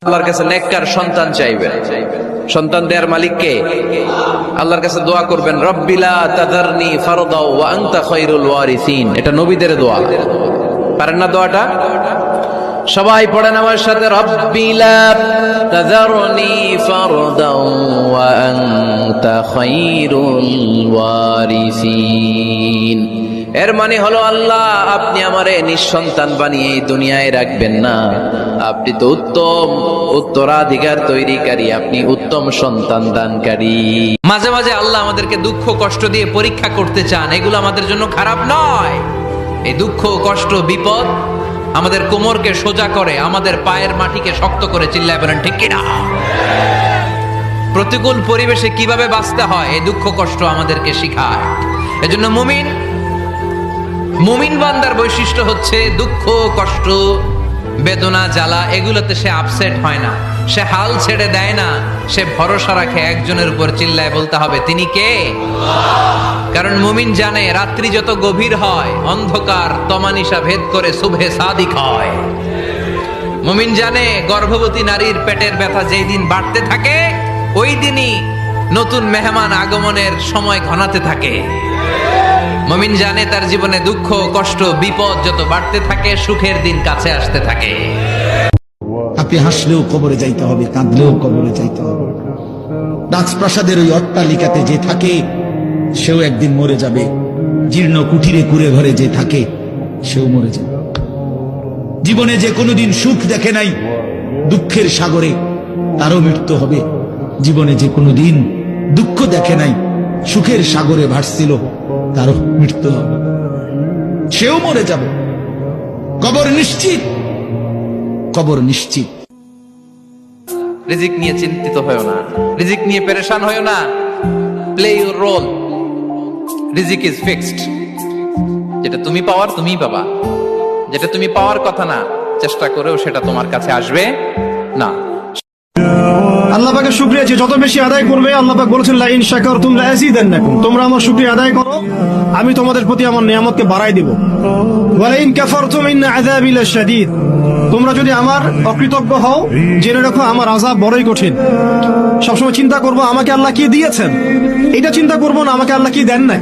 আল্লাহর কাছে নেককার সন্তান চাইবেন। সন্তান দেওয়ার মালিক কে? আল্লাহর কাছে দোয়া করবেন, রব্বিলা তাযারনি ফারদাও ওয়া আনতা খায়রুল ওয়ারিসিন। এটা নবীদের দোয়া, পারেন না দোয়াটা? সবাই পড়েন আমার সাথে, রব্বিলা তাযারনি ফারদাও ওয়া আনতা খায়রুল ওয়ারিসিন। এর মানে হলো, আল্লাহ আপনি আমারে নিঃসন্তান বানিয়ে এই দুনিয়ায় রাখবেন না, আপনি তো উত্তম উত্তরাধিকার তৈরিকারী, আপনি উত্তম সন্তান দানকারী। মাঝে মাঝে আল্লাহ আমাদেরকে দুঃখ কষ্ট দিয়ে পরীক্ষা করতে চান, এগুলো আমাদের জন্য খারাপ নয়। এই দুঃখ কষ্ট বিপদ আমাদের কোমরকে সোজা করে, আমাদের পায়ের মাটিকে শক্ত করে, চিল্লায় বলেন ঠিক কিনা? প্রতিকূল পরিবেশে কিভাবে বাঁচতে হয় এই দুঃখ কষ্ট আমাদেরকে শিখায়। এজন্য মুমিন বান্দার বৈশিষ্ট্য হচ্ছে দুঃখ কষ্ট বেদনা জ্বালা এগুলোতে সে আপসেট হয় না, সে হাল ছেড়ে দেয় না, সে ভরসা রাখে একজনের উপর। চিল্লায় বলতে হবে তিনি কে? কারণ মুমিন জানে রাত্রি যত গভীর হয় অন্ধকার তমানিসা ভেদ করে সুবহে সাদিক হয়। মুমিন জানে গর্ভবতী নারীর পেটের ব্যথা যেই দিন বাড়তে থাকে ওই দিনই নতুন মেহমান আগমনের সময় ঘনাতে থাকে। মুমিন জানে তার জীবনে দুঃখ কষ্ট বিপদ যত বাড়তে থাকে সুখের দিন কাছে আসতে থাকে। আপনি হাসলেও কবরে যাইতে হবে, কাঁদলেও কবরে যাইতে হবে। রাজপ্রাসাদের ওই অট্টালিকাতে যে থাকে সেও একদিন মরে যাবে, জীর্ণ কুঠিরে কুড়ে ঘরে যে থাকে সেও মরে যাবে। জীবনে যে কোনোদিন সুখ দেখে নাই দুঃখের সাগরে তারও মৃত্যু হবে। জীবনে যে কোনোদিন দুঃখ দেখে নাই সুখের সাগরে ভাসছিল তারও মৃত্যু হবে, সেও মরে যাবে। কবর নিশ্চিত, কবর নিশ্চিত। রিজিক নিয়ে চিন্তিত হয়ো না, রিজিক নিয়ে পেরেশান হয়ো না। প্লে ইউর রোল, রিজিক ইজ ফিক্সড। যেটা তুমি পাওয়ার তুমিই পাবা, যেটা তুমি পাওয়ার কথা না চেষ্টা করেও সেটা তোমার কাছে আসবে না। আল্লাহ পাকের শুকরিয়া যে যত বেশি আদায় করবে, আল্লাহ পাক বলেছেন লা ইন শাকারতুম লা আযীদান্নাকুম, তোমরা আমার শুকরিয়া আদায় করো আমি তোমাদের প্রতি আমার নিয়ামতকে বাড়াই দেব। ওয়া লা ইন কাফারতুম ইন্না আযাবি লাশাদীদ, তোমরা যদি আমার অকৃতজ্ঞ হও জেনে রাখো আমার আযাব বড়ই কঠিন। সবসময় চিন্তা করবো আমাকে আল্লাহ কি দিয়েছেন, এটা চিন্তা করবো না আমাকে আল্লাহ কি দেন নাই।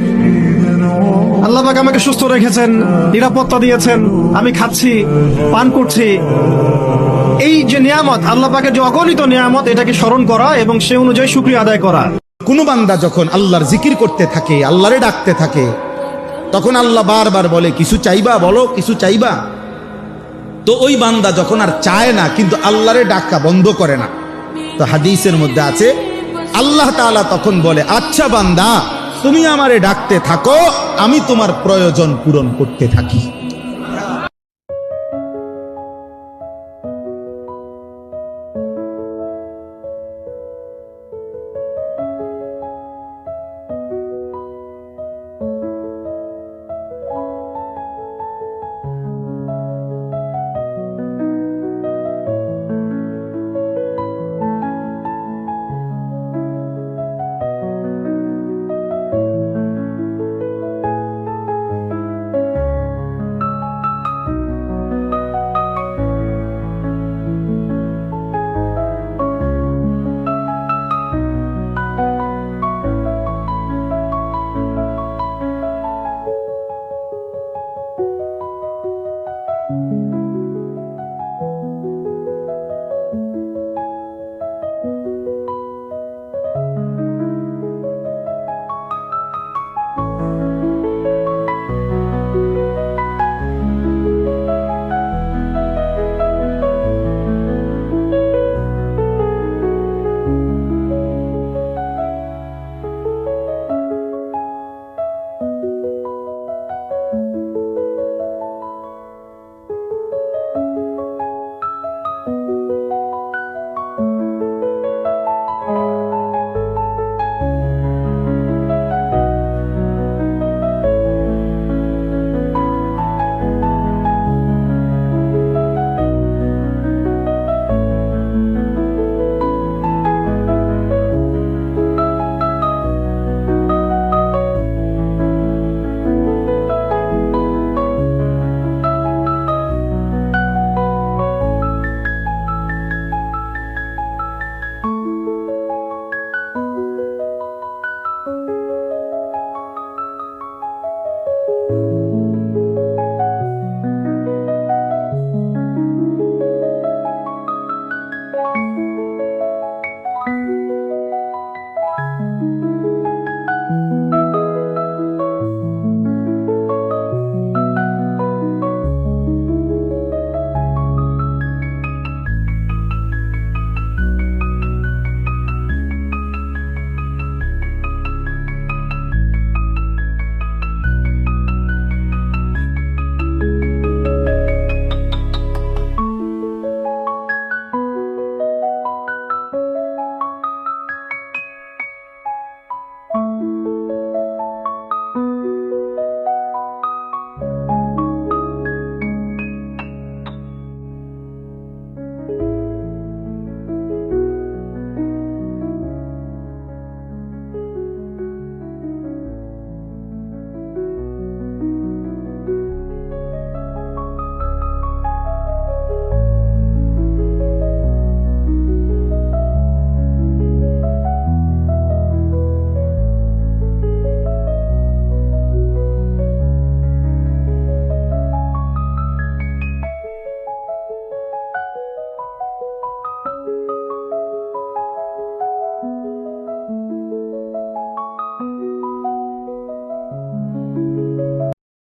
আল্লাহ পাক আমাকে সুস্থ রেখেছেন, নিরাপত্তা দিয়েছেন, আমি খাচ্ছি পান করছি। এই যে নিয়ামত, আল্লাহ পাকের যে অগণিত নিয়ামত, এটাকে স্মরণ করা এবং সে অনুযায়ী শুকরিয়া আদায় করা। কোন বান্দা যখন আল্লাহর জিকির করতে থাকে, আল্লাহরে ডাকতে থাকে, তখন আল্লাহ বারবার বলে কিছু চাইবা, বলো কিছু চাইবা। তো ওই বান্দা যখন আর চায় না কিন্তু আল্লাহরে ডাকা বন্ধ করে না, তো হাদিসের মধ্যে আছে আল্লাহ তাআলা তখন বলে আচ্ছা বান্দা তুমি আমারে ডাকতে থাকো, আমি তোমার প্রয়োজন পূরণ করতে থাকি।